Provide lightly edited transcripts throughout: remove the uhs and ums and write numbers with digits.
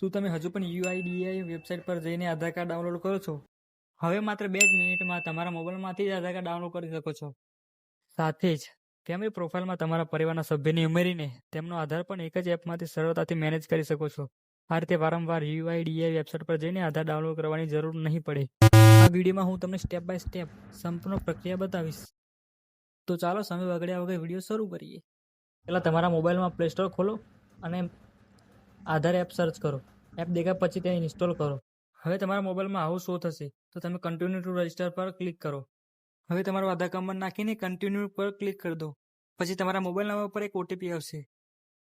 શું તમે હજુ પણ યુઆઈડીએઆઈ વેબસાઇટ પર જઈને આધાર કાર્ડ ડાઉનલોડ કરો છો? હવે માત્ર 2 જ મિનિટમાં તમારા મોબાઈલમાંથી જ આધાર કાર્ડ ડાઉનલોડ કરી શકો છો. સાથે જ ફેમિલી પ્રોફાઇલમાં તમારા પરિવારના સભ્યને ઉમેરીને તેમનો આધાર પણ એક જ એપમાંથી સરળતાથી મેનેજ કરી શકો છો. આ રીતે વારંવાર યુઆઈડીએઆઈ વેબસાઇટ પર જઈને આધાર ડાઉનલોડ કરવાની જરૂર નહીં પડે. આ વિડીયોમાં હું તમને સ્ટેપ બાય સ્ટેપ સંપૂર્ણ પ્રક્રિયા બતાવીશ. તો ચાલો સમય બગાડ્યા વગર વિડીયો શરૂ કરીએ. પહેલાં તમારા મોબાઈલમાં પ્લે સ્ટોર ખોલો અને આધાર એપ સર્ચ કરો. એપ દેખાય પછી તેને ઇન્સ્ટોલ કરો. હવે તમારા મોબાઈલમાં આવું શો થશે તો તમે કન્ટિન્યુ ટુ રજિસ્ટર પર ક્લિક કરો. હવે તમારો આધાર નંબર નાખીને કન્ટિન્યુ પર ક્લિક કરી દો. પછી તમારા મોબાઈલ નંબર પર એક ઓટીપી આવશે.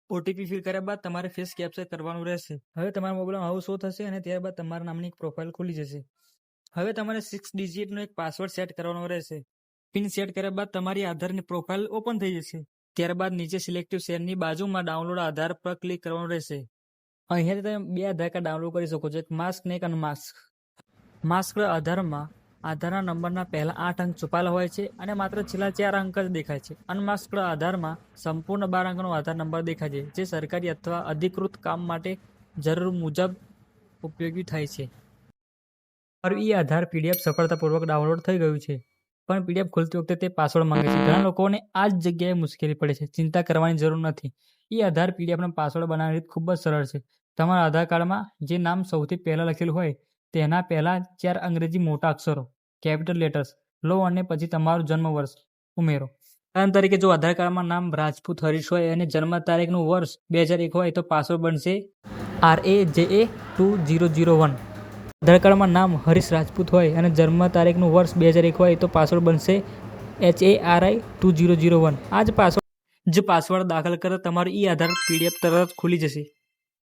ઓટીપી ફિલ કર્યા બાદ તમારે ફેસ કેપ્ચર કરવાનું રહેશે. હવે તમારા મોબાઈલમાં આવું શો થશે અને ત્યારબાદ તમારા નામની એક પ્રોફાઇલ ખુલી જશે. હવે તમારે 6 ડિજિટનો એક પાસવર્ડ સેટ કરવાનો રહેશે. પિન સેટ કર્યા બાદ તમારી આધારની પ્રોફાઇલ ઓપન થઈ જશે. ત્યારબાદ નીચે સિલેક્ટિવ શેરની બાજુમાં ડાઉનલોડ આધાર પર ક્લિક કરવાનું રહેશે. અહીંયાથી તમે 2 આધાર કાર્ડ ડાઉનલોડ કરી શકો છો, એક માસ્ક ને એક અનમાસ્ક. માસ્ક આધારમાં આધારના નંબરના પહેલા 8 અંક છુપાયેલા હોય છે અને માત્ર છેલ્લા 4 અંક જ દેખાય છે. અનમાસ્ક આધારમાં સંપૂર્ણ 12 અંકનો આધાર નંબર દેખાય છે, જે સરકારી અથવા અધિકૃત કામ માટે જરૂર મુજબ ઉપયોગી થાય છે. મારું ઈ આધાર પીડીએફ સફળતાપૂર્વક ડાઉનલોડ થઈ ગયું છે, પણ પીડીએફ ખોલતી વખતે તે પાસવર્ડ માંગે છે. ઘણા લોકોને આ જ જગ્યાએ મુશ્કેલી પડે છે. ચિંતા કરવાની જરૂર નથી. ઈ આધાર પીડીએફનો પાસવર્ડ બનાવવાની રીત ખૂબ જ સરળ છે. તમારા આધાર કાર્ડમાં જે નામ સૌથી પહેલા લખેલું હોય તેના પહેલા 4 અંગ્રેજી મોટા અક્ષરો કેપિટલ લેટર્સ લો અને પછી તમારું જન્મ વર્ષ ઉમેરો. ઉદાહરણ તરીકે જો આધાર કાર્ડમાં નામ રાજપૂત હરીશ હોય અને જન્મ તારીખનું વર્ષ 2001 હોય તો પાસવર્ડ બનશે RAJA2001. આધાર કાર્ડમાં નામ હરીશ રાજપૂત હોય અને જન્મ તારીખનું વર્ષ 2001 હોય તો પાસવર્ડ બનશે HARI2001. આ જ પાસવર્ડ દાખલ કરતા તમારું ઈ આધાર પીડીએફ તરત ખુલી જશે.